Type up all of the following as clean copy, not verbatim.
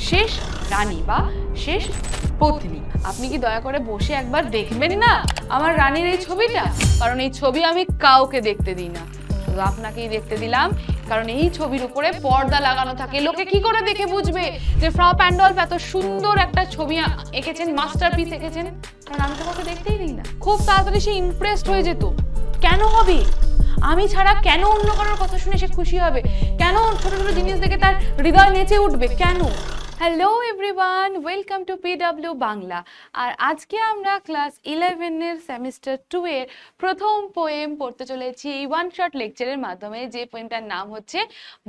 শেষ রানী বা শেষ পত্নী। আপনি কি দয়া করে বসে একবার দেখবেন না আমার রানীর এই ছবিটা? কারণ এই ছবি আমি কাউকে দেখতে দিই না, শুধু আপনাকেই দেখতে দিলাম। কারণ এই ছবির উপরে পর্দা লাগানো থাকে, লোকে কি করে দেখে বুঝবে যে ফ্রা প্যান্ডলফ এত সুন্দর একটা ছবি এঁকেছেন, মাস্টারপিস এঁকেছেন? কারণ আমি তো কাউকে দেখতেই দিই না। খুব তাড়াতাড়ি সে ইমপ্রেসড হয়ে যেত। কেন হবে? আমি ছাড়া কেন অন্য কারোর কথা শুনে সে খুশি হবে? কেন ছোট ছোট জিনিস দেখে তার হৃদয় নেচে উঠবে? কেন? Hello everyone, welcome to PW Bangla. আর আজকে আমরা ক্লাস 11 এর সেমিস্টার 2 এর প্রথম পোয়েম পড়তে চলেছি এই ওয়ান শট লেকচারের মাধ্যমে, যে পোয়েমটার নাম হচ্ছে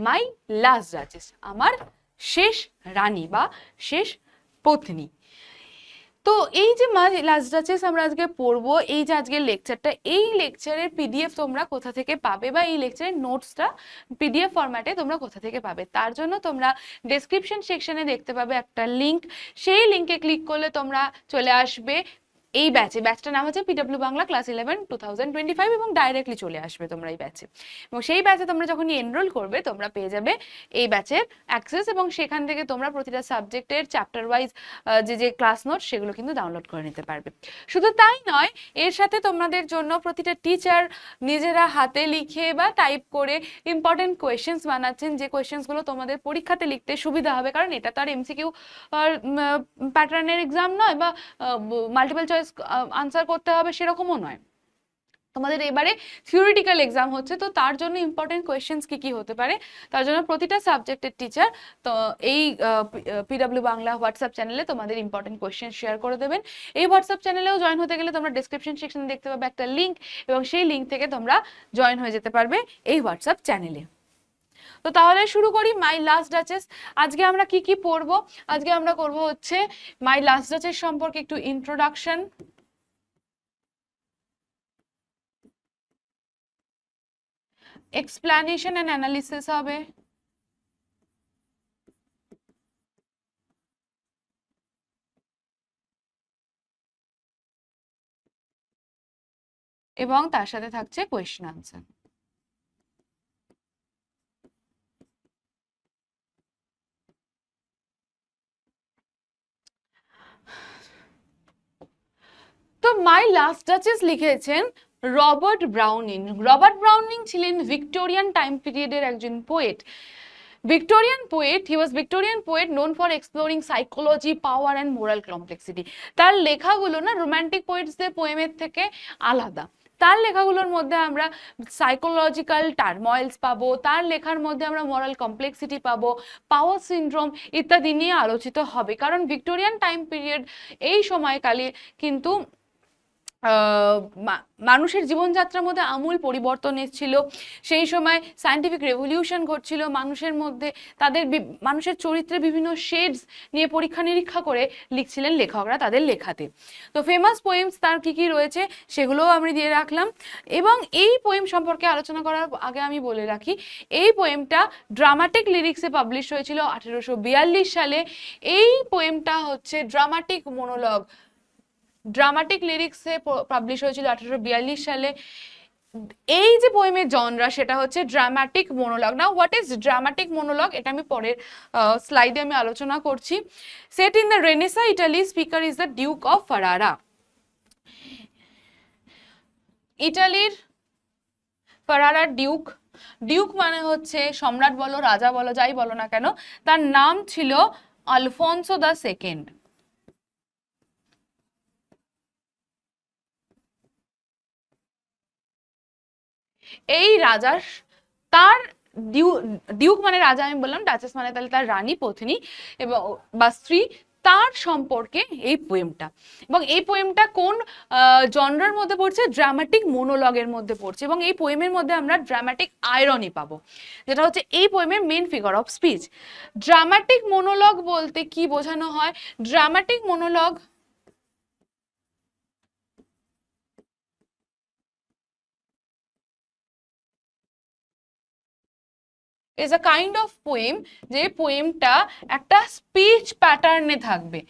মাই লাস্ট ডাচেস, আমার শেষ রানী বা শেষ পত্নী। তো এই যে মাই লাস্ট ডাচেস আমরা আজকে পড়বো, এই যে আজকের লেকচারটা, এই লেকচারের পিডিএফ তোমরা কোথা থেকে পাবে বা এই লেকচারের নোটসটা পিডিএফ ফরম্যাটে তোমরা কোথা থেকে পাবে, তার জন্য তোমরা ডেসক্রিপশন সেকশনে দেখতে পাবে একটা লিঙ্ক। সেই লিঙ্কে ক্লিক করলে তোমরা চলে আসবে এই ব্যাচটার নাম হচ্ছে পিডব্লিউ বাংলা ক্লাস 11 2025 এবং ডাইরেক্টলি চলে আসবে তোমরা এই ব্যাচে। এবং সেই ব্যাচে তোমরা যখনই এনরোল করবে তোমরা পেয়ে যাবে এই ব্যাচের অ্যাক্সেস, এবং সেখান থেকে তোমরা প্রতিটা সাবজেক্টের চ্যাপ্টার ওয়াইজ যে ক্লাস নোট সেগুলো কিন্তু ডাউনলোড করে নিতে পারবে। শুধু তাই নয়, এর সাথে তোমাদের জন্য প্রতিটা টিচার নিজেরা হাতে লিখে বা টাইপ করে ইম্পর্টেন্ট কোয়েশ্চেন্স বানাচ্ছেন, যে কোয়েশ্চেন্সগুলো তোমাদের পরীক্ষাতে লিখতে সুবিধা হবে। কারণ এটা তো আর এমসিকিউ প্যাটার্নের এক্সাম নয় বা মাল্টিপল চয়েস আনসার করতে হবে সেরকমও নয়। তোমাদের এবারে থিওরিটিক্যাল এক্সাম হচ্ছে, তো তার জন্য ইম্পর্টেন্ট কোয়েশ্চেন্স কি হতে পারে, তার জন্য প্রতিটা সাবজেক্টের টিচার তো এই পিডব্লিউ বাংলা হোয়াটসঅ্যাপ চ্যানেলে তোমাদের ইম্পর্টেন্ট কোয়েশ্চেন শেয়ার করে দেবেন। এই হোয়াটসঅ্যাপ চ্যানেলেও জয়েন হতে গেলে তোমরা ডেসক্রিপশন সেকশনে দেখতে পাবে একটা লিঙ্ক, এবং সেই লিঙ্ক থেকে তোমরা জয়েন হয়ে যেতে পারবে এই হোয়াটসঅ্যাপ চ্যানেলে। তো তাহলে শুরু করি মাই লাস্ট ডাচেস। আজকে আমরা কি পড়বো? আজকে আমরা করব হচ্ছে মাই লাস্ট ডাচেস সম্পর্কে একটু ইন্ট্রোডাকশন, এক্সপ্লানেশন এন্ড অ্যানালিসিস হবে, এবং তার সাথে থাকছে কোয়েশ্চেন আনসার। তো মাই লাস্ট ডাচেস লিখেছেন রবার্ট ব্রাউনিং। রবার্ট ব্রাউনিং ছিলেন ভিক্টোরিয়ান টাইম পিরিয়ডের একজন poet. Victorian poet, he was Victorian poet known for exploring psychology, power and moral complexity. তার লেখাগুলো না রোমান্টিক পোয়েটসদের পোয়েমের থেকে আলাদা। তার লেখাগুলোর মধ্যে আমরা সাইকোলজিক্যাল টার্ময়েলস পাবো, তার লেখার মধ্যে আমরা মরাল কমপ্লেক্সিটি পাবো, পাওয়ার সিনড্রোম ইত্যাদি নিয়ে আলোচিত হবে। কারণ ভিক্টোরিয়ান টাইম পিরিয়ড এই সময়কালে কিন্তু মানুষের জীবনযাত্রার মধ্যে আমূল পরিবর্তন এসেছিল। সেই সময় সায়েন্টিফিক রেভলিউশন ঘটছিল মানুষের মধ্যে, মানুষের চরিত্রে বিভিন্ন শেডস নিয়ে পরীক্ষা নিরীক্ষা করে লিখছিলেন লেখকরা তাদের লেখাতে। তো ফেমাস পোয়েমস তার কি রয়েছে সেগুলোও আমি দিয়ে রাখলাম। এবং এই পোয়েম সম্পর্কে আলোচনা করার আগে আমি বলে রাখি, এই পোয়েমটা ড্রামাটিক লিরিক্সে পাবলিশ হয়েছিল 1842 সালে। এই পোয়েমটা হচ্ছে ড্রামাটিক মোনোলগ, ড্রামাটিক লিরিক্সে পাবলিশ হয়েছিল 1842 সালে। এই যে পোয়েমের জনরা সেটা হচ্ছে dramatic monologue. Now what is dramatic monologue, এটা আমি পরের স্লাইডে আমি আলোচনা করছি। Set in the Renaissance Italy, speaker is the duke of Ferrara. ইটালির ফারারার ডিউক, ডিউক মানে হচ্ছে সম্রাট বলো, রাজা বলো, যাই বলো না কেন, তার নাম ছিল আলফোনসো দ্য সেকেন্ড। এই রাজার, তার ডিউক মানে রাজা আমি বললাম, ডাচেস মানে তাহলে তার রানী, পত্নী এবং বা স্ত্রী, তার সম্পর্কে এই পোয়েমটা। এবং এই পোয়েমটা কোন জনরার মধ্যে পড়ছে? ড্রামাটিক মোনোলগের মধ্যে পড়ছে। এবং এই পোয়েমের মধ্যে আমরা ড্রামাটিক আয়রনি পাবো, যেটা হচ্ছে এই পোয়েমের main figure of speech. Dramatic monologue বলতে কি বোঝানো হয়? Dramatic monologue is a kind of poem যে পোয়েমটা একটা স্পিচ প্যাটার্নে থাকবে।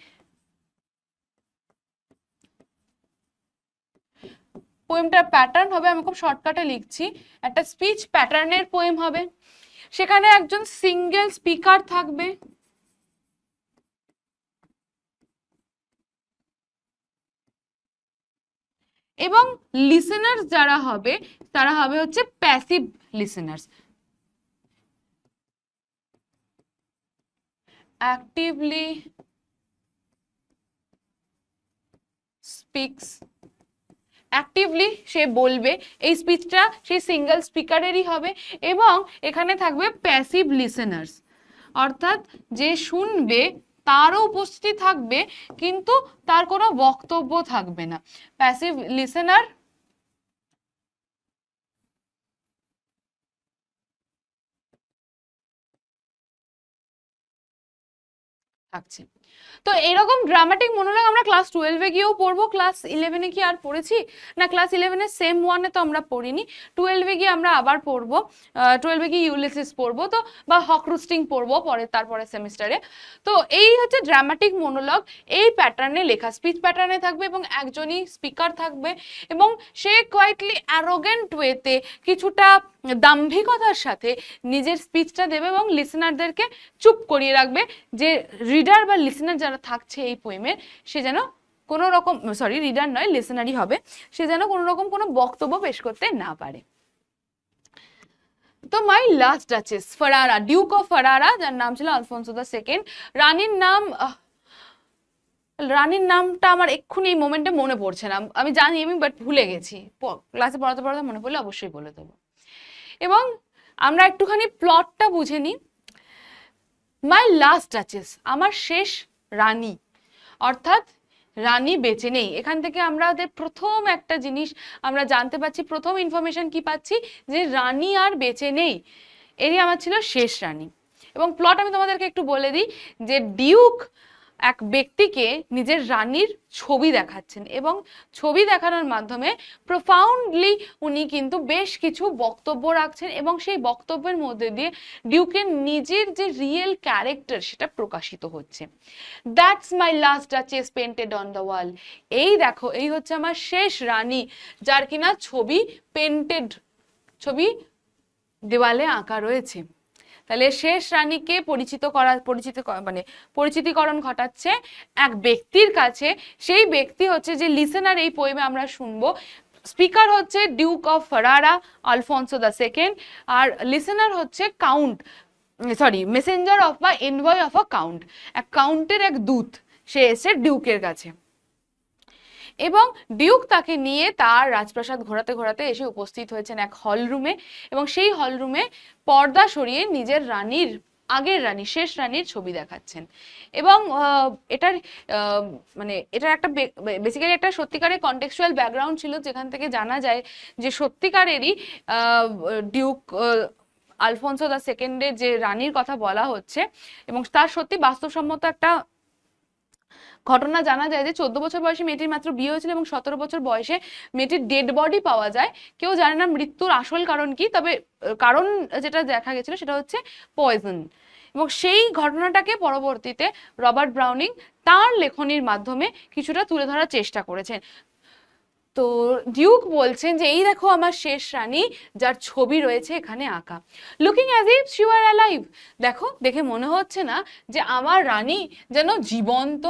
পোয়েমটার প্যাটার্ন হবে, আমি খুব শর্টকাটে লিখছি, একটা স্পিচ প্যাটার্নের পোয়েম হবে। সেখানে একজন সিঙ্গেল স্পিকার থাকবে, এবং লিসেনার্স যারা হবে তারা হবে হচ্ছে passive listeners. Actively speaks, actively সে বলবে, এই স্পিচটা সেই সিঙ্গেল স্পিকারেরই হবে। এবং এখানে থাকবে প্যাসিভ লিসেনার্স, অর্থাৎ যে শুনবে তারও উপস্থিতি থাকবে কিন্তু তার কোনো বক্তব্য থাকবে না। প্যাসিভ লিসেনার থাকছে। তো এরকম ড্রামাটিক মনোলগ আমরা ক্লাস 12-এ গিয়েও পড়বো। ক্লাস 11-এ কি আর পড়েছি না? ক্লাস 11-এর সেম 1-এ তো আমরা পড়িনি, 12-এ গিয়ে আমরা আবার পড়বো। 12-এ গিয়ে ইউলিসিস পড়বো, তো বা হকরুস্টিং পড়বো তারপরে সেমিস্টারে। তো এই হচ্ছে ড্রামাটিক মনোলগ, এই প্যাটার্নে লেখা, স্পিচ প্যাটার্নে থাকবে এবং একজনই স্পিকার থাকবে এবং সে কোয়াইটলি অ্যারোগেন্ট ওয়েতে কিছুটা দাম্ভিকতার সাথে নিজের স্পিচটা দেবে এবং লিসেনারদেরকে চুপ করিয়ে রাখবে, যে রিডার বা লিসেনার যারা থাকছে এই পোয়েমের সে যেন কোনো রকম, সরি রিডার নয় লিসেনারই হবে, সে যেন কোনো রকম কোনো বক্তব্য পেশ করতে না পারে। তো my last duchess, Ferrara, duke of Ferrara, যার নাম ছিল আলফোনসো দ্য সেকেন্ড। রানীর নামটা আমার এক্ষুনি এই মোমেন্টে মনে পড়ছে না, আমি জানি আমি বাট ভুলে গেছি, ক্লাসে পড়াতে পড়াতে মনে পড়লে অবশ্যই বলে দেবো। এবং আমরা একটুখানি প্লটটা বুঝে নিই। মাই লাস্ট ডাচেস, আমার শেষ রানী, অর্থাৎ রানী বেঁচে নেই। এখান থেকে আমাদের প্রথম একটা জিনিস আমরা জানতে পারছি, প্রথম ইনফরমেশন কি পাচ্ছি, যে রানী আর বেঁচে নেই, এরই আমার ছিল শেষ রানী। এবং প্লট আমি তোমাদেরকে একটু বলে দিই, যে ডিউক এক ব্যক্তিকে নিজের রানীর ছবি দেখাচ্ছেন এবং ছবি দেখানোর মাধ্যমে প্রোফাউন্ডলি উনি কিন্তু বেশ কিছু বক্তব্য রাখছেন এবং সেই বক্তব্যের মধ্যে দিয়ে ডিউকের নিজের যে রিয়েল ক্যারেক্টার সেটা প্রকাশিত হচ্ছে। That's my last duchess painted on the wall, এই দেখো এই হচ্ছে আমার শেষ রানী, যার কিনা ছবি পেন্টেড, ছবি দেওয়ালে আঁকা রয়েছে। তাহলে শেষ রানীকে পরিচিতিকরণ ঘটাচ্ছে এক ব্যক্তির কাছে, সেই ব্যক্তি হচ্ছে যে লিসেনার এই পোয়েমে আমরা শুনবো। স্পিকার হচ্ছে Duke of Ferrara, Alfonso the second, আর লিসেনার হচ্ছে মেসেঞ্জার অফ বা এনভয় অফ আ কাউন্ট, এক কাউন্টের এক দূত, সে এসে ডিউকের কাছে এবং ডিউক তাকে নিয়ে তার রাজপ্রাসাদ ঘোরাতে ঘোরাতে এসে উপস্থিত হয়েছেন এক হলরুমে এবং সেই হলরুমে পর্দা সরিয়ে নিজের রানীর, আগের রানী, শেষ রানীর ছবি দেখাচ্ছেন। এবং এটার এটার একটা বেসিক্যালি একটা সত্যিকারের কন্টেক্সচুয়াল ব্যাকগ্রাউন্ড ছিল, যেখান থেকে জানা যায় যে সত্যিকারেরই ডিউক আলফোনসো দ্য সেকেন্ডের যে রানীর কথা বলা হচ্ছে এবং তার সত্যি বাস্তবসম্মত একটা ঘটনা জানা যায়, যে 14 বছর বয়সে মেয়েটির মাত্র বিয়ে হয়েছিল এবং 17 বছর বয়সে মেয়েটির ডেড বডি পাওয়া যায়। কেউ জানে না মৃত্যুর আসল কারণ কি, তবে কারণ যেটা দেখা গেছিল সেটা হচ্ছে পয়জন। এবং সেই ঘটনাটাকে পরবর্তীতে রবার্ট ব্রাউনিং তার লেখনীর মাধ্যমে কিছুটা তুলে ধরার চেষ্টা করেছেন। তো ডিউক বলছেন যে এই দেখো আমার শেষ রানী, যার ছবি রয়েছে এখানে আঁকা, looking as if she war alive, দেখো দেখে মনে হচ্ছে না যে আমার রানী যেন জীবন্ত।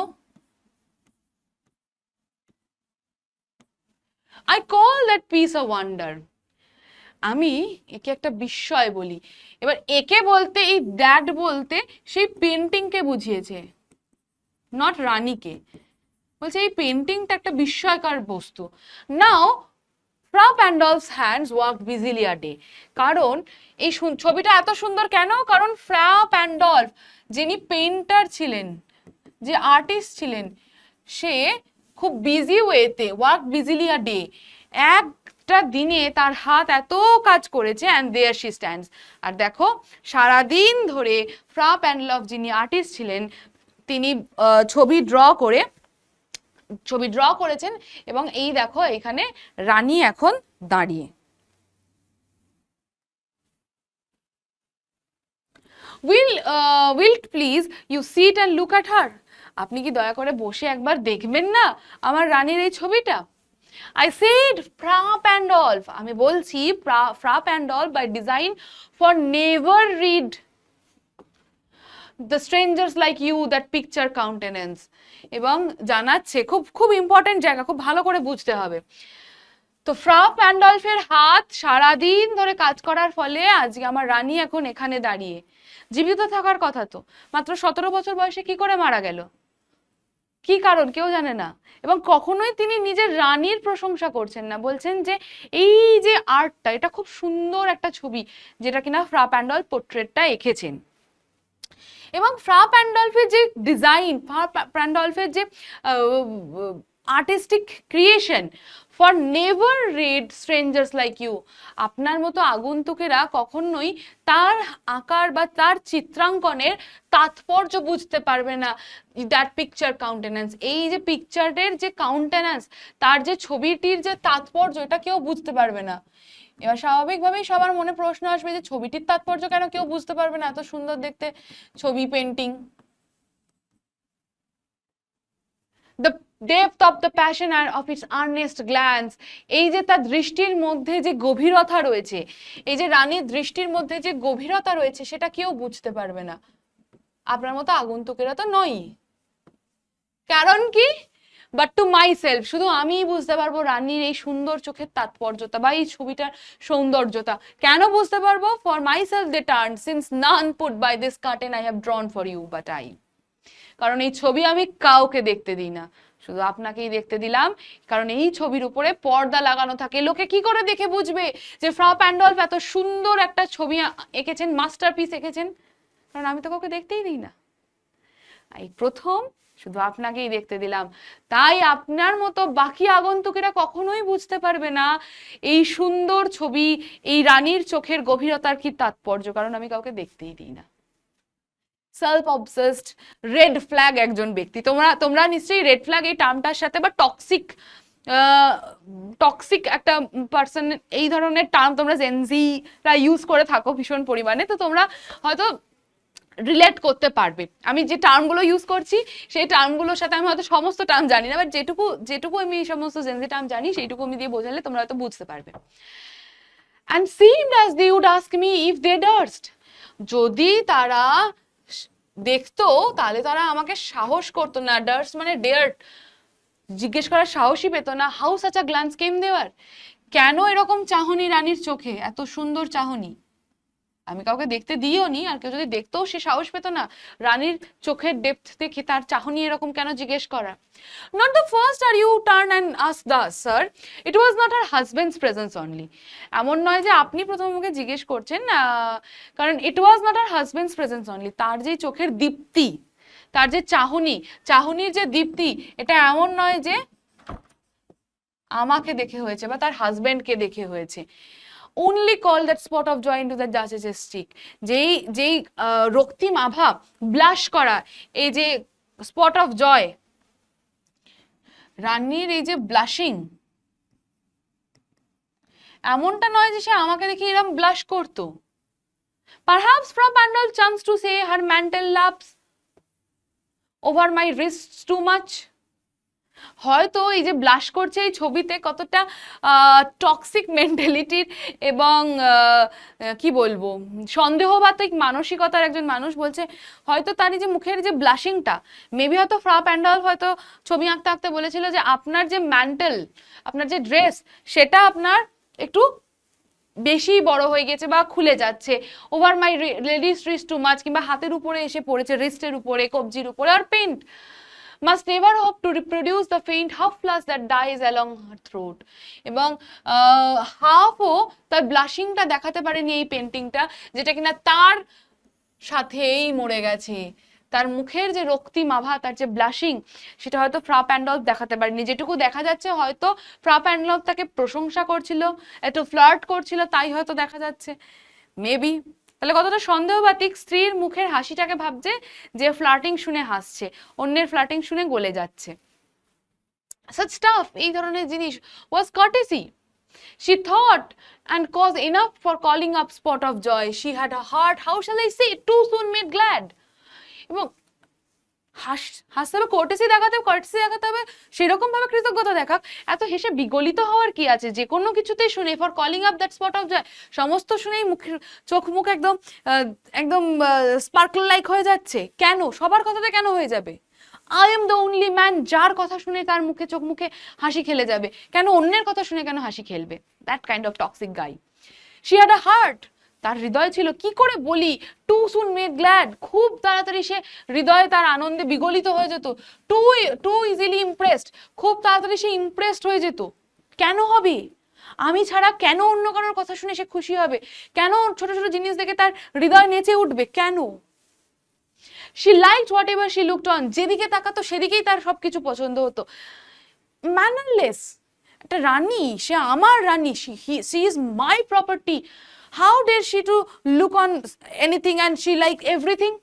I call that piece a wonder, আমি একে একটা বিস্ময় বলি। এবার একে বলতে, এই দ্যাট বলতে সেই পেন্টিংকে বুঝিয়েছে, নট রানীকে। বলছে এই পেন্টিংটা একটা বিস্ময়কর বস্তু। নাও ফ্রা প্যান্ডলস হ্যান্ডস ওয়ার্কড বিজিলি আ ডে, কারণ এই ছবিটা এত সুন্দর কেন, কারণ ফ্রা প্যান্ডলফ যিনি পেইন্টার ছিলেন, যে আর্টিস্ট ছিলেন, সে খুব বিজি ওয়েতে ওয়ার্ক বিজিলি আ ডে, একটা দিনে তার হাত এত কাজ করেছে, অ্যান্ড দেয়ার শি স্ট্যান্ডস। আর দেখো সারাদিন ধরে ফ্রা প্যান্ডলফ যিনি আর্টিস্ট ছিলেন তিনি ছবি ড্র করেছেন এবং এই দেখো এখানে রানী এখন দাঁড়িয়ে। Wilt please you sit and look at her, আপনি কি দয়া করে বসে একবার দেখবেন না আমার রানীর এই ছবিটা? I said Fra Pandolf, আমি বলছি Fra Pandolf by design for never read the strangers like you that picture countenance, এবং জানাচ্ছে খুব খুব ইম্পর্টেন্ট জায়গা, খুব ভালো করে বুঝতে হবে। তো ফ্রা প্যান্ডলফের হাত সারাদিন ধরে কাজ করার ফলে আজকে আমার রানী এখন এখানে দাঁড়িয়ে। জীবিত থাকার কথা তো, মাত্র 17 বছর বয়সে কি করে মারা গেল, কি কারণ কেউ জানে না। এবং কখনোই তিনি নিজের রানীর প্রশংসা করছেন না, বলছেন যে এই যে আর্টটা, এটা খুব সুন্দর একটা ছবি যেটা কিনা ফ্রা প্যান্ডল পোর্ট্রেটটা এঁকেছেন। এবং ফ্রা প্যান্ডলফের যে ডিজাইন, ফ্রা প্যান্ডলফের যে artistic creation, for never read strangers like you, আপনার মতো আগন্তুকেরা কখনোই তার আকার বা তার চিত্রাঙ্কনের তাৎপর্য বুঝতে পারবে না। দ্যাট পিকচার কাউন্টেন্যান্স, এই যে পিকচারের যে কাউন্টেন্যান্স, তার যে ছবিটির যে তাৎপর্য, এটা কেউ বুঝতে পারবে না। এবার স্বাভাবিকভাবেই সবার মনে প্রশ্ন আসবে যে ছবিটির তাৎপর্য কেন কেউ বুঝতে পারবে না, এত সুন্দর দেখতে ছবি, painting. The depth of the passion and of its earnest glance, এই যে তার দৃষ্টির মধ্যে যে গভীরতা রয়েছে, এই যে রানীর দৃষ্টির মধ্যে যে গভীরতা রয়েছে, সেটা কেউ বুঝতে পারবে না, আপনার মতো আগন্তুকেরা তো নয়। কারণ কি, বাট টু মাই সেলফ, শুধু আমিই বুঝতে পারবো রানীর এই সুন্দর চোখের তাৎপর্যতা বা এই ছবিটার সৌন্দর্যতা। কেন বুঝতে পারবো? For myself they turn, since none put by this curtain I have drawn for you but I. কারণ এই ছবি আমি কাউকে দেখতে দিই না, শুধু আপনাকেই দেখতে দিলাম। কারণ এই ছবির উপরে পর্দা লাগানো থাকে। লোকে কি করে দেখে বুঝবে যে ফ্রা প্যান্ডলফ এত সুন্দর একটা ছবি এঁকেছেন, মাস্টারপিস এঁকেছেন? কারণ আমি তো কাউকে দেখতেই দিই না, এই প্রথম শুধু আপনাকেই দেখতে দিলাম। তাই আপনার মতো বাকি আগন্তুকেরা কখনোই বুঝতে পারবে না এই সুন্দর ছবি, এই রানীর চোখের গভীরতার কি তাৎপর্য, কারণ আমি কাউকে দেখতেই দিই না। সেলফ অবসেসড, রেড ফ্ল্যাগ একজন ব্যক্তি। তোমরা নিশ্চয়ই রেড ফ্ল্যাগ এই টার্মটার সাথে বা টক্সিক একটা পার্সন, এই ধরনের টার্ম তোমরা জেনজিরা ইউজ করে থাকো ভীষণ পরিমাণে, তো তোমরা হয়তো রিলেট করতে পারবে। আমি যে টার্মগুলো ইউজ করছি সেই টার্মগুলোর সাথে আমি হয়তো সমস্ত টার্ম জানি না, বাট যেটুকু আমি এই সমস্ত জেনজি টার্ম জানি সেইটুকু আমি দিয়ে বোঝালে তোমরা হয়তো বুঝতে পারবে। And seemed as they would ask me if they durst, যদি তারা দেখতো তাহলে তারা আমাকে সাহস করতো না। ডার্স মানে ডেয়ার্ড, জিজ্ঞেস করার সাহসই পেতো না। হাউ সাচ আ গ্ল্যান্স কেম দেওয়ার, কেন এরকম চাহনি রানীর চোখে, এত সুন্দর চাহনি। আমি কাউকে দেখতে দিও নি, আর কেউ যদি দেখতেও সে সাহস পেত না রানীর চোখের ডেপথ দেখে তার চাহনি এরকম কেন জিজ্ঞেস করা। Not the first are you turn and ask thus sir, it was not her husband's presence only. এমন নয় যে আপনি প্রথম আমাকে জিজ্ঞেস করছেন, কারণ it was not her husband's presence only, তার যে চোখের দীপ্তি, তার যে চাহনির যে দীপ্তি, এটা এমন নয় যে আমাকে দেখে হয়েছে বা তার হাজবেন্ডকে দেখে হয়েছে। only call that spot of joy into the Duchess's cheek, যেই রক্তিম আভা, ব্লাশ করা, এই যে স্পট অফ জয়, রানীর এই যে ব্লাশিং, এমনটা নয় যে সে আমাকে দেখে এরকম ব্লাশ করতো। Perhaps from Pandal chanced to say her mantle laps over my wrists too much, হয়তো এই যে ব্লাশ করছে এই ছবিতে কতটা টক্সিক মেন্টালিটির এবং কি বলবো সন্দেহবাতিক মানসিকতার একজন মানুষ বলছে, হয়তো তার এই যে মুখের যে ব্লাশিংটা, মেবি হয়তো ফ্রা প্যান্ডলফ হয়তো ছবি আঁকতে আঁকতে বলেছিল যে আপনার যে ম্যান্টেল, আপনার যে ড্রেস, সেটা আপনার একটু বেশি বড় হয়ে গেছে বা খুলে যাচ্ছে। Over my lady's wrist too much, কিংবা হাতের উপরে এসে পড়েছে, রিস্টের উপরে, কবজির উপরে। আর paint must never hope to reproduce the faint half flush that dies along her throat, এবং হাফও তার ব্লাশিংটা দেখাতে পারেনি এই পেন্টিংটা, যেটা কিনা তার সাথেই মরে গেছে। তার মুখের যে রক্তিম আভা, তার যে ব্লাশিং, সেটা হয়তো ফ্রা প্যান্ডলফ দেখাতে পারেনি। যেটুকু দেখা যাচ্ছে হয়তো ফ্রা প্যান্ডলফ তাকে প্রশংসা করছিল, একটু ফ্লার্ট করছিল, তাই হয়তো দেখা যাচ্ছে মেবি। তাহলে কতটা সন্দেহবাতিক, স্ত্রীর মুখের হাসিটাকে ভাবছে যে ফ্লার্টিং শুনে হাসছে, অন্যের ফ্লার্টিং শুনে গলে যাচ্ছে। such stuff, এই ধরনের জিনিস was courtesy. She thought and cause enough for calling up spot of joy. She had a heart, how shall I say, too soon made glad. এবং হাসতে হবে, কোর্টেসি দেখাতে হবে, সেরকম ভাবে কৃতজ্ঞতা দেখাক। এত হেসে বিগলিত হওয়ার কি আছে? যে কোনো কিছুতেই শুনে for calling up that spot of joy, সমস্ত শুনেই মুখের চোখ মুখ একদম স্পার্কল লাইক হয়ে যাচ্ছে। কেন? সবার কথাতে কেন হয়ে যাবে? I am the only man, যার কথা শুনে তার মুখে চোখ মুখে হাসি খেলে যাবে। কেন অন্যের কথা শুনে কেন হাসি খেলবে? That kind of toxic guy. She had a heart, তার হৃদয় ছিল। কি করে বলি, টু সুন মেড গ্ল্যাড, খুব তাড়াতাড়ি সে হৃদয়ে তার আনন্দে বিগলিত হয়ে যেত। টু ইজিলি ইমপ্রেসড, খুব তাড়াতাড়ি সে ইমপ্রেসড হয়ে যেত। কেন হবে? আমি ছাড়া কেন অন্য কারোর কথা শুনে সে খুশি হবে? কেন ছোট ছোট জিনিস দেখে তার হৃদয় নেচে উঠবে? কেন? she liked whatever she looked on, যেদিকে তাকাতো সেদিকেই তার সবকিছু পছন্দ হতো। ম্যানারলেস একটা রানী, সে আমার রানী, she is my property, how dare she to look on anything and she like everything?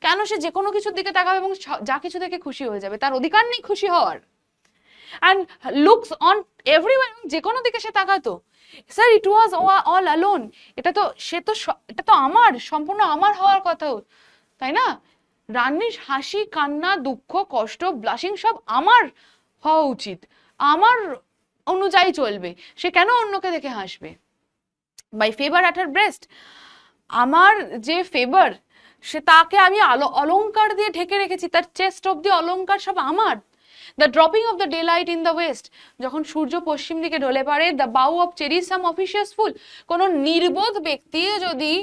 কেন সে যে কোনো কিছুর দিকে তাকাবে এবং যা কিছু দেখে খুশি হয়ে যাবে? তার অধিকার নেই খুশি হওয়ার? and looks on everywhere, যে কোনো দিকে সে তাকাতো। Sir it was all alone, এটা তো আমার, সম্পূর্ণ আমার হওয়ার কথা, তাই না? রানীর হাসি, কান্না, দুঃখ, কষ্ট, ব্লাশিং সব আমার হওয়া উচিত, আমার অনুযায়ী চলবে। সে কেন অন্যকে দেখে হাসবে? By favour at her breast, আমার যে ফেভার, সে তাকে আমি অলংকার দিয়ে ঢেকে রেখেছি, তার চেস্ট অব্দি অলংকার সব আমার। The dropping of the daylight in the west, যখন সূর্য পশ্চিম দিকে ঢলে পড়ে। দ্য বাউ অফ চেরি সাম অফিসিয়াস ফুল, কোনো নির্বোধ ব্যক্তি যদি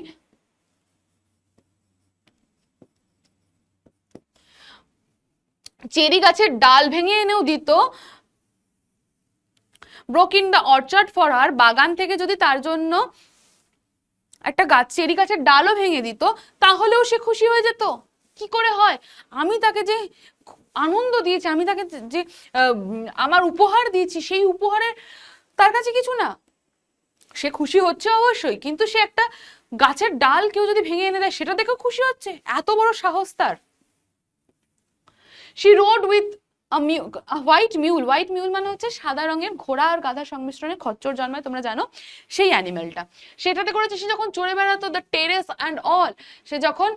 চেরি গাছের ডাল ভেঙে এনেও দিত, broke in the orchard for her, বাগান থেকে যদি তার জন্য একটা চেরি গাছের ডালও ভেঙে দিত, তাহলেও সে খুশি হয়ে যেত। কি করে হয়? আমি তাকে যে আনন্দ দিয়েছি, আমি তাকে যে আমার উপহার দিয়েছি, সেই উপহারের তার কাছে কিছু না। সে খুশি হচ্ছে অবশ্যই, কিন্তু সে একটা গাছের ডাল কেউ যদি ভেঙে এনে দেয় সেটা দেখেও খুশি হচ্ছে। এত বড় সাহস তার। she rode with a white mule, white mule মানে হচ্ছে সাদা রঙের ঘোড়া আর গাধার সংমিশ্রণে খচ্চর জন্মায়, তোমরা জানো সেই অ্যানিমেলটা। সেটাতে করেছে সে যখন চড়ে বেড়াতো, দ্য টেরেস অ্যান্ড অল, সে যখন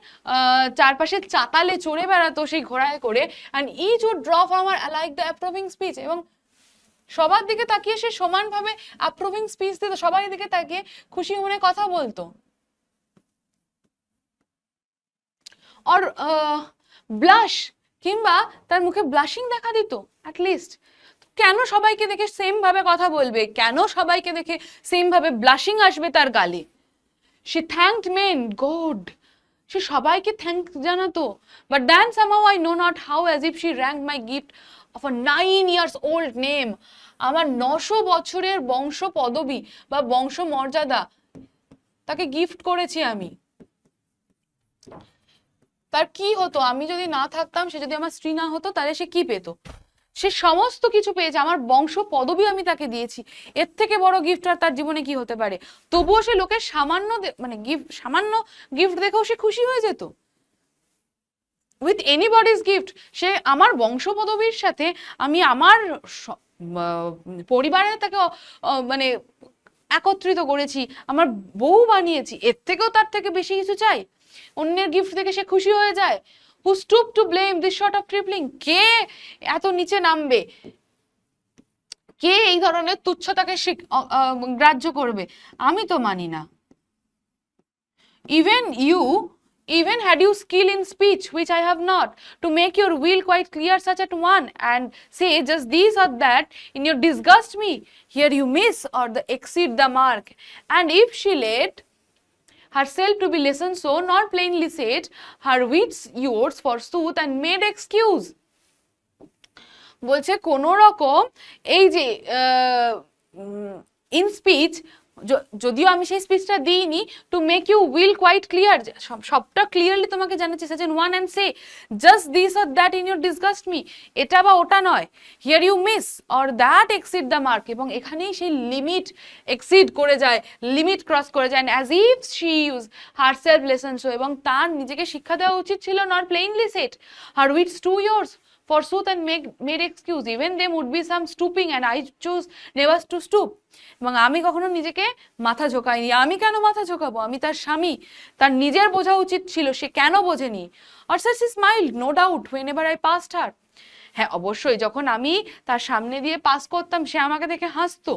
চারপাশে চাতালে চড়ে বেড়াতো সেই ঘোড়ায় করে, and each would draw from her like the approving speech, এবং সবার দিকে তাকিয়ে সে সমানভাবে অ্যাপ্রুভিং স্পিচ দিত, সবাই দিকে তাকিয়ে খুশি মনে কথা বলতো। আর ব্লাশ, কিংবা তার মুখে ব্লাশিং দেখা দিত অ্যাটলিস্ট। কেন সবাইকে দেখে সেম ভাবে কথা বলবে? কেন সবাইকে দেখে সেম ভাবে ব্লাশিং আসবে তার গালে? she thanked men, God, সে সবাইকে থ্যাঙ্ক জানাতো। but then somehow I know not how, as if she ranked my gift of a 9 years old name, আমার 900 বছরের বংশ পদবী বা বংশ মর্যাদা তাকে গিফট করেছি আমি। তার কি হতো? আমি যদি না থাকতাম, সে যদি আমার স্ত্রী না হতো, তাহলে সে কি পেত? সে সমস্ত কিছু পেয়েছে, আমার বংশ পদবী আমি তাকে দিয়েছি। এর থেকে বড় গিফট আর তার জীবনে কি হতে পারে? তবুও সে লোকের সামান্য গিফট দেখেও সে খুশি হয়ে যেত। উইথ এনিবডিজ গিফট, সে আমার বংশ পদবীর সাথে আমি আমার পরিবারে তাকে মানে একত্রিত করেছি, আমার বউ বানিয়েছি। এর থেকেও তার থেকে বেশি কিছু চাই? অন্যের গিফট দেখে সে খুশি হয়ে যায়। who stooped to blame this sort of trifling, কে এত নিচে নামবে? কে এই ধরনের তুচ্ছতাকে গ্রাহ্য করবে? আমি তো মানি না। even had you skill in speech, which I have not, to make your will quite clear such at one, and say just this or that in your disgust me, here you miss or the exceed the mark, and if she let herself to be listened so, not plainly said her wits yours forsooth and made excuse, বলছে কোন রকম এই যে in speech, যদিও আমি সেই স্পিচটা দিইনি, to make you will quite clear, সবটা ক্লিয়ারলি তোমাকে জানাচ্ছি, such an one and say just this or that in your disgust me, এটা বা ওটা নয়, here you miss or that exceed the mark, এবং এখানেই সেই লিমিট এক্সিড করে যায়, লিমিট ক্রস করে যায়, as if she use herself lessons, এবং তার নিজেকে শিক্ষা দেওয়া উচিত ছিল, not plainly set her wits to yours forsooth and made excuse, even there would be some stooping and I choose never to stoop, এবং আমি কখনো নিজেকে মাথা ঝোঁকাইনি। আমি কেন মাথা ঝোঁকাবো? আমি তার স্বামী, তার নিজের বোঝা উচিত ছিল, সে কেন বোঝেনি? or she smiled no doubt whenever I passed her, হ্যাঁ অবশ্যই যখন আমি তার সামনে দিয়ে পাস করতাম সে আমাকে দেখে হাসতো।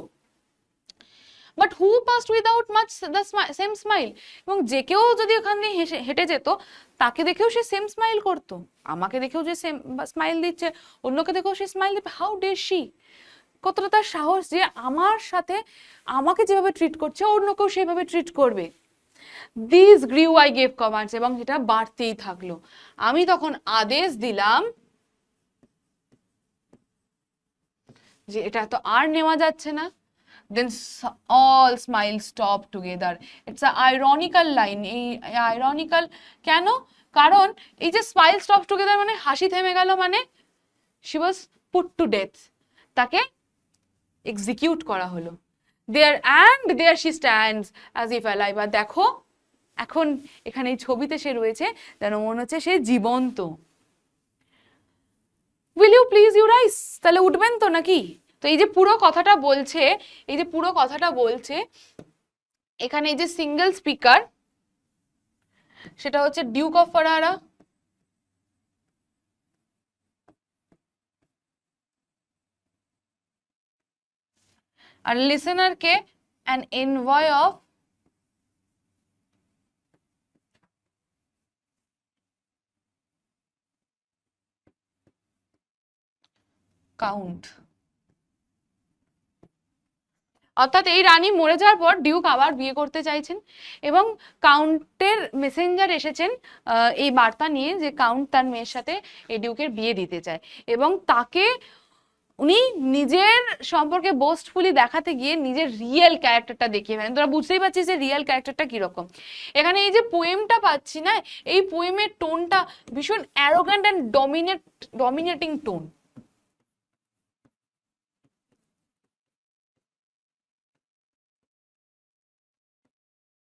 But who passed without much the same smile, এবং যে কেউ যদি ওখান দিয়ে হেঁটে যেত তাকে দেখেও সে সেম স্মাইল করতো, আমাকে দেখেও যে সেম স্মাইল দিচ্ছে অন্যকে দেখেও সে স্মাইল দিবে। হাউ ডে শি, কতটা তার সাহস যে আমার সাথে আমাকে যেভাবে ট্রিট করছে অন্যকেও সেভাবে ট্রিট করবে। দিস গ্রিউ আই গেভ কমান্ডস, এবং এটা বাড়তেই থাকলো। আমি তখন আদেশ দিলাম যে এটা তো আর নেওয়া যাচ্ছে না। Then all smiles stop together. It's a ironical line. এই ironical কেন? কারণ এই যে smile stops together মানে হাসি থেমে গেল, মানে she was put to death, তাকে এক্সিকিউট করা হলো। There she stands as if alive. আর দেখো এখন এখানে এই ছবিতে সে রয়েছে যেন মনে হচ্ছে সে জীবন্ত। Will you please you rise? তাহলে উঠবেন তো নাকি? তো এই যে পুরো কথাটা বলছে, এই যে পুরো কথাটা বলছে এখানে এই যে সিঙ্গেল স্পিকার সেটা হচ্ছে ডিউক অফ ফারারা, আর লিসেনার কে অ্যান এনভয় অফ কাউন্ট। অর্থাৎ এই রানী মরে যাওয়ার পর ডিউক আবার বিয়ে করতে চাইছেন এবং কাউন্টের মেসেঞ্জার এসেছেন এই বার্তা নিয়ে যে কাউন্ট তার মেয়ের সাথে এই ডিউকের বিয়ে দিতে চায়, এবং তাকে উনি নিজের সম্পর্কে বোস্টফুলি দেখাতে গিয়ে নিজের রিয়েল ক্যারেক্টারটা দেখিয়ে ফেলেন। তোরা বুঝতেই পারছিস যে রিয়েল ক্যারেক্টারটা কিরকম। এখানে এই যে পোয়েমটা পাচ্ছি না, এই পোয়েমের টোনটা ভীষণ অ্যারোগ্যান্ট অ্যান্ড ডমিনেটিং টোন।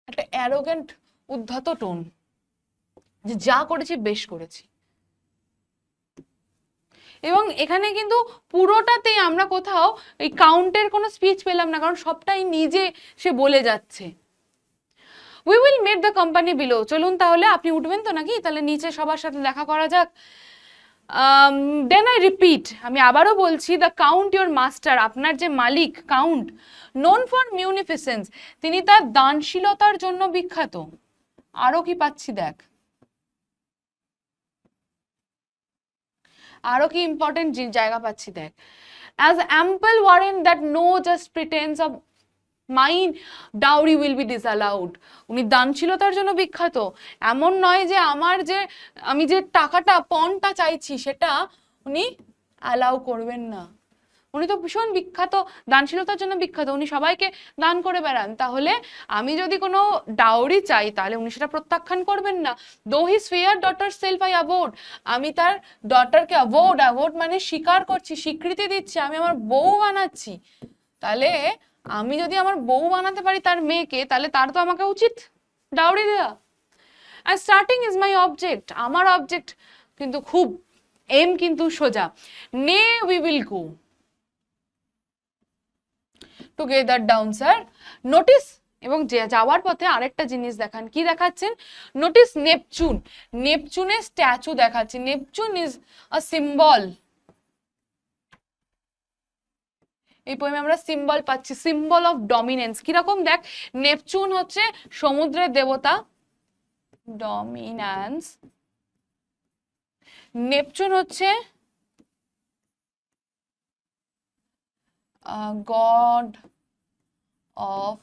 একটা অ্যারোগ্যান্ট উদ্ধত টোন, যে যা করেছি বেশ করেছি। এবং এখানে কিন্তু পুরোটাতেই আমরা কোথাও এই কাউন্টের কোনো স্পিচ পেলাম না, কারণ সবটাই নিজে সে বলে যাচ্ছে। We will mate the company below. চলুন তাহলে, আপনি উঠবেন তো নাকি? তাহলে নিচে সবার সাথে দেখা করা যাক। দেন আই রিপিট, আমি আবারও বলছি, দ্য কাউন্ট ইয়োর মাস্টার, আপনার যে মালিক কাউন্ট, নোন ফর মিউনিফিসেন্স, তিনি তার দানশীলতার জন্য বিখ্যাত। আরো কি পাচ্ছি দেখ, আরো কি ইম্পর্টেন্ট জায়গা পাচ্ছি দেখ। As ample warrant that no just pretence of mine dowry will be disallowed. উনি দানশীলতার জন্য বিখ্যাত, এমন নয় যে আমি যে টাকাটা পণটা চাইছি সেটা উনি অ্যালাউ করবেন না। উনি তো ভীষণ বিখ্যাত, দানশীলতার জন্য বিখ্যাত, উনি সবাইকে দান করে বেড়ান। তাহলে আমি যদি কোনো ডাউরি চাই তাহলে উনি সেটা প্রত্যাখ্যান করবেন না। Though his fair daughter self I avowed, আমি তার ডটারকে অ্যাভোড মানে স্বীকার করছি, স্বীকৃতি দিচ্ছি, আমি আমার বউ বানাচ্ছি। তাহলে আমি যদি আমার বউ বানাতে পারি তার মেয়েকে, তাহলে তার তো আমাকে উচিত ডাউরি দেওয়া। Are starting is my object, আমার অবজেক্ট কিন্তু খুব এম কিন্তু সোজা। নে we will go together down sir. Notice, এবং যাওয়ার পথে আরেকটা জিনিস দেখান, কি দেখাচ্ছেন? নোটিস নেপচুন, নেপচুনের স্ট্যাচু দেখাচ্ছে। নেপচুন ইজ আ সিম্বল, এই পোয়েমে আমরা সিম্বল পাচ্ছি, সিম্বল অফ ডমিনেন্স। কিরকম দেখ, নেপচুন হচ্ছে সমুদ্রের দেবতা, ডমিন্যান্স। নেপচুন হচ্ছে গড অফ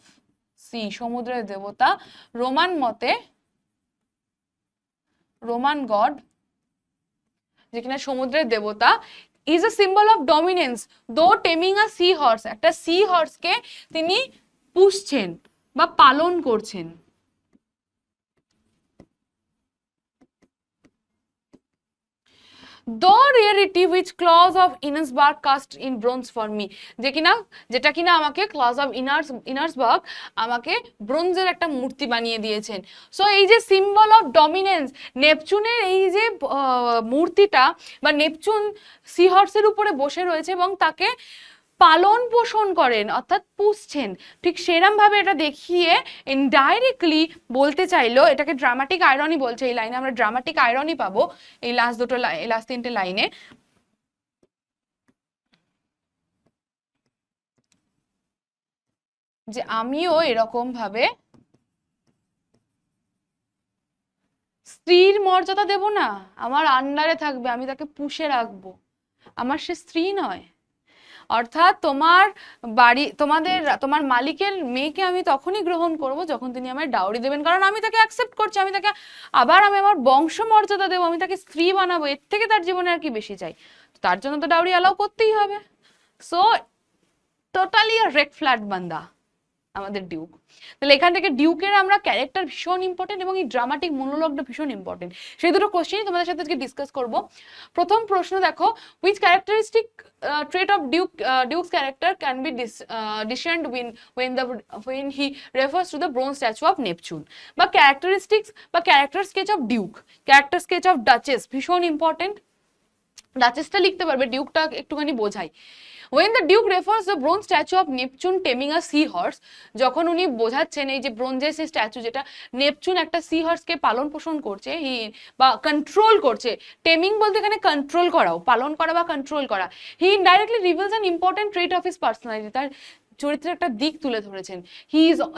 সি, সমুদ্রের দেবতা। রোমান মতে, রোমান গড যে কিনা সমুদ্রের দেবতা, is a symbol of dominance দো টেমিং আ সি হর্স। একটা সি হর্সকে তিনি পুষছেন বা পালন করছেন। The rarity which claws of Innersburg cast in bronze for me, যেটা কিনা আমাকে ক্লজ অফ ইনার্সবার্গ আমাকে ব্রোঞ্জের একটা মূর্তি বানিয়ে দিয়েছেন। সো এই যে সিম্বল অফ ডমিনেন্স, নেপচুনের এই যে মূর্তিটা বা নেপচুন সি হর্সের উপরে বসে রয়েছে এবং তাকে পালন পোষণ করেন, অর্থাৎ পুষছেন, ঠিক সেরম ভাবে এটা দেখিয়ে ইনডাইরেক্টলি বলতে চাইলো, এটাকে ড্রামাটিক আয়রনি বলছে। এই লাইনে আমরা ড্রামাটিক আয়রনি পাবো, এই লাস্ট তিনটে লাইনে। যে আমিও এরকম ভাবে স্ত্রীর মর্যাদা দেব না, আমার আন্ডারে থাকবে, আমি তাকে পুষে রাখবো, আমার সে স্ত্রী নয়। অর্থাৎ তোমার বাড়ি, তোমার মালিকের মেয়েকে আমি তখনই গ্রহণ করব যখন তিনি আমায় ডাউরি দেবেন, কারণ আমি তাকে অ্যাকসেপ্ট করছি, আমি তাকে আবার আমি আমার বংশ মর্যাদা দেবো, আমি তাকে স্ত্রী বানাবো, এর থেকে তার জীবনে আর কি বেশি চাই? তার জন্য তো ডাউরি অ্যালাউ করতেই হবে। সো টোটালি রেড ফ্ল্যাগ বান্দা আমাদের ডিউক। তাহলে এখান থেকে ডিউকের আমরা ক্যারেক্টার ভীষণ ইম্পর্টেন্ট এবং এই ড্রামাটিক মনোলগটা ভীষণ ইম্পর্টেন্ট। সেই দুটো কোশ্চেনই তোমাদের সাথে আজকে ডিসকাস করব। প্রথম প্রশ্ন দেখো, which characteristic trait of Duke's character can be discerned when he refers to the bronze statue of Neptune, বা characteristics বা character sketch of Duke, character sketch of Duchess ভীষণ ইম্পর্টেন্ট। ডাচেসটা লিখতে পারবে, ডিউকটা একটুখানি বোঝাই। When the Duke refers the bronze statue of Neptune taming a sea horse, যখন উনি বোঝাচ্ছেন এই যে ব্রোঞ্জের সেই স্ট্যাচু যেটা নেপচুন একটা সি হর্সকে পালন পোষণ করছে বা কন্ট্রোল করছে, টেমিং বলতে এখানে কন্ট্রোল করাও, পালন করা বা কন্ট্রোল করা, he indirectly reveals an important trait of his personality, তার চরিত্রের একটা দিক তুলে ধরেছেন।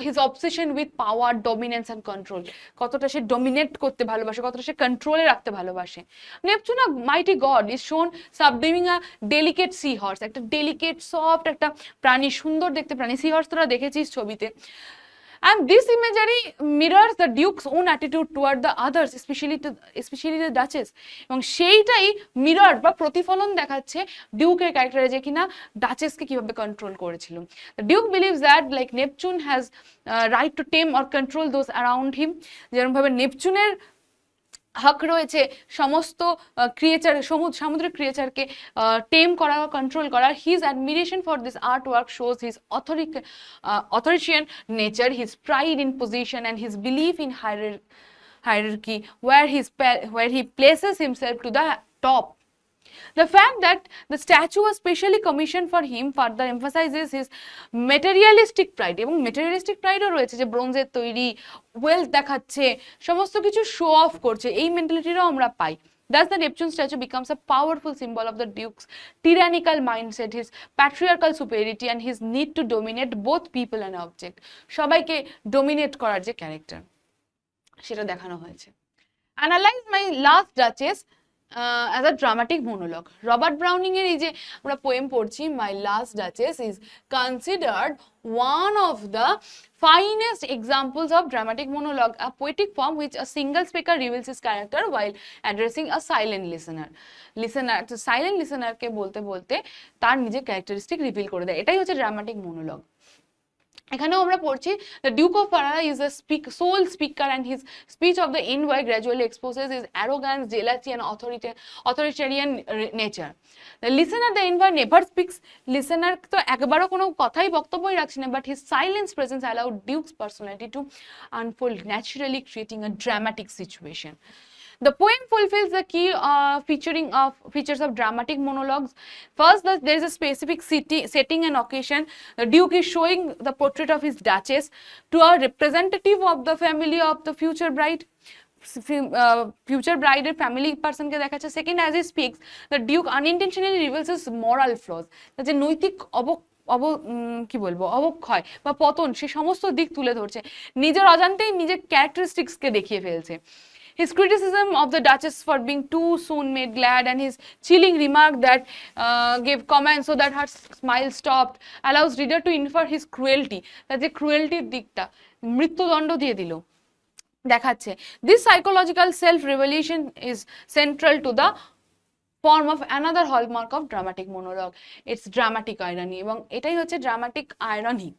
His obsession with power, dominance and control, কতটা সে ডমিনেট করতে ভালোবাসে, কতটা সে কন্ট্রোলে রাখতে ভালোবাসে। Neptune a mighty god is shown subduing a delicate sea horse, একটা ডেলিকেট সফট একটা প্রাণী, সুন্দর দেখতে প্রাণী, সি হর্স তোরা দেখেছিস ছবিতে। And this imagery mirrors the Duke's own attitude toward the others, especially the Duchess, এবং সেইটাই মিরর বা প্রতিফলন দেখাচ্ছে ডিউকের ক্যারেক্টারে, যে কিনা ডাচেসকে কিভাবে কন্ট্রোল করেছিল। The Duke believes that like Neptune has right to tame or control those around him, যেরকম ভাবে নেপচুনের হক রয়েছে সমস্ত ক্রিয়েচার, সামুদ্রিক ক্রিয়েচারকে টেম করা, কন্ট্রোল করা। His admiration for this art work shows his authoritarian nature, his pride in position and his believe in hierarchy where he places himself to the top. The fact that the statue was specially commissioned for him further emphasizes his materialistic pride, এবং materialistic pride ও রয়েছে, যে ব্রোঞ্জের তৈরি, wealth দেখাচ্ছে, সমস্ত কিছু show off করছে, এই মেন্টালিটিটাও আমরা পাই। Thus the Neptune statue becomes a powerful symbol of the Duke's tyrannical mindset, his patriarchal superiority and his need to dominate both people and object, সবাইকে ডোমিনেট করার যে ক্যারেক্টার সেটা দেখানো হয়েছে। Analyze My Last Duchess as a dramatic monologue. Robert Browning এর এই যে আমরা পোয়েম পড়ছি মাই last duchess is considered one of the finest examples of dramatic monologue, a poetic form which a single speaker reveals his character while addressing a silent listener. Silent লিসেনারকে বলতে বলতে তার নিজের ক্যারেক্টারিস্টিক রিভিল করে দেয়, এটাই হচ্ছে ড্রামাটিক মনোলগ। এখানেও আমরা পড়ছি the Duke of Ferrara is a sole speaker and his speech of the envoy gradually exposes his arrogance, jealousy and authoritarian nature. The listener, the envoy never speaks. Listener তো একবারও কোনো কথাই বক্তব্যই রাখছে না, but his silence presence allowed Duke's personality to unfold naturally, creating a dramatic situation. The poem fulfills the key features of dramatic monologues. First, there is a specific setting and occasion. The Duke is showing the portrait of his Duchess to a representative of the family of the future bride. Future bride এর family পার্সনকে দেখাচ্ছে। Second, as he speaks, the Duke unintentionally reveals his moral flaws, যে নৈতিক কি বলবো অবক্ষয় বা পতন, সে সমস্ত দিক তুলে ধরছে, নিজের অজান্তেই নিজের ক্যারেক্টারিস্টিক্সকে দেখিয়ে ফেলছে। His criticism of the Duchess for being too soon made glad and his chilling remark that gave comment so that her smile stopped allows reader to infer his cruelty, that the cruelty দিকটা মৃত্যুদণ্ড দিয়ে দিল দেখাচ্ছে। This psychological self-revelation is central to the form of another hallmark of dramatic monologue, its dramatic irony, এবং এটাই হচ্ছে dramatic irony.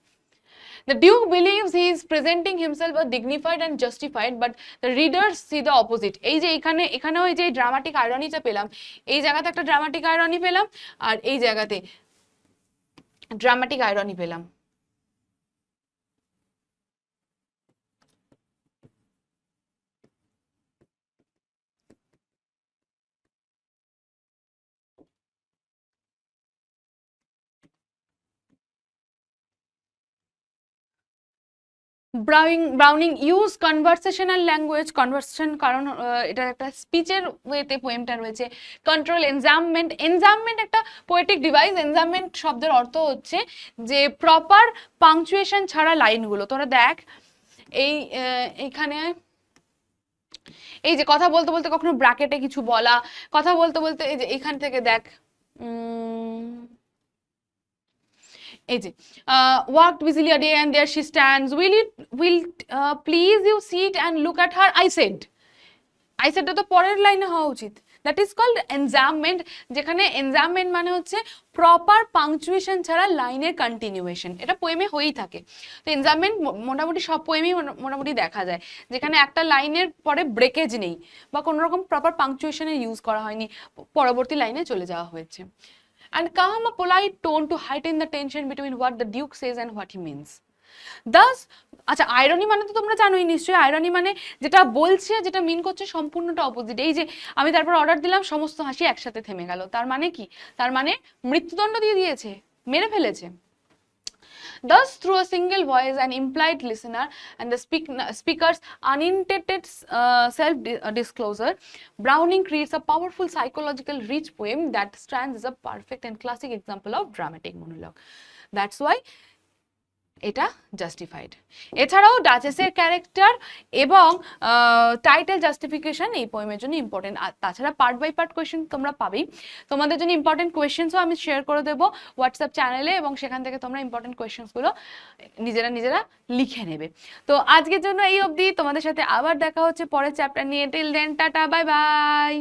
The Duke believes he is presenting himself as dignified and justified, but the readers see the opposite. এই যে এখানেও এই যে dramatic আয়রনিটা পেলাম, এই জায়গাতে একটা ড্রামাটিক আয়রনি পেলাম, আর এই জায়গাতে ড্রামাটিক আয়রনি পেলাম। Browning use conversational language, conversation কারণ এটা একটা স্পিচের ওয়েতে পোয়েমটা রয়েছে। কন্ট্রোল এনজামমেন্ট, এনজামমেন্ট একটা পোয়েটিক ডিভাইস। এনজামমেন্ট শব্দের অর্থ হচ্ছে যে প্রপার পাংচুয়েশন ছাড়া লাইনগুলো। তোরা দেখ এই এইখানে এই যে কথা বলতে বলতে কখনো ব্র্যাকেটে কিছু বলা, কথা বলতে বলতে এই যে এখান থেকে দেখ এই যে walked busily a day and there she stands, will please you sit and look at her, I said টা তো পরের লাইনে হওয়া উচিত। দ্যাট ইজ কল্ড এনজামমেন্ট, যেখানে এনজামমেন্ট মানে হচ্ছে প্রপার পাংচুয়েশন ছাড়া লাইনের কন্টিনিউয়েশন। এটা পোয়েমে হয়েই থাকে। তো এনজামমেন্ট মোটামুটি সব পোয়েমেই মোটামুটি দেখা যায়, যেখানে একটা লাইনের পরে ব্রেকেজ নেই বা কোনো রকম প্রপার পাংচুয়েশনের ইউজ করা হয়নি, পরবর্তী লাইনে চলে যাওয়া হয়েছে। And calm a polite tone to heighten the tension between what the Duke says and what he means. Thus, আচ্ছা আইরনি মানে তো তোমরা জানোই নিশ্চয়ই। আইরনি মানে যেটা বলছে, যেটা মিন করছে সম্পূর্ণটা অপোজিট। এই যে আমি তারপর অর্ডার দিলাম, সমস্ত হাসি একসাথে থেমে গেল, তার মানে কি? তার মানে মৃত্যুদণ্ড দিয়ে দিয়েছে, মেরে ফেলেছে। Thus, through a single voice, an implied listener and the speaker's unintended self-disclosure, Browning creates a powerful psychological rich poem that stands as a perfect and classic example of dramatic monologue. That's why এটা justified. এছাড়াও ডাচেসের character এবং title justification এই পোয়েমের জন্য important. আর তাছাড়া part by part question তোমরা পাবেই। তোমাদের জন্য ইম্পর্টেন্ট কোয়েশ্চেন্সও আমি শেয়ার করে দেবো হোয়াটসঅ্যাপ চ্যানেলে, এবং সেখান থেকে তোমরা ইম্পর্টেন্ট কোয়েশ্চেন্সগুলো নিজেরা লিখে নেবে। তো আজকের জন্য এই অবধি, তোমাদের সাথে আবার দেখা হচ্ছে পরের চ্যাপ্টার নিয়ে। Till then tata, bye by.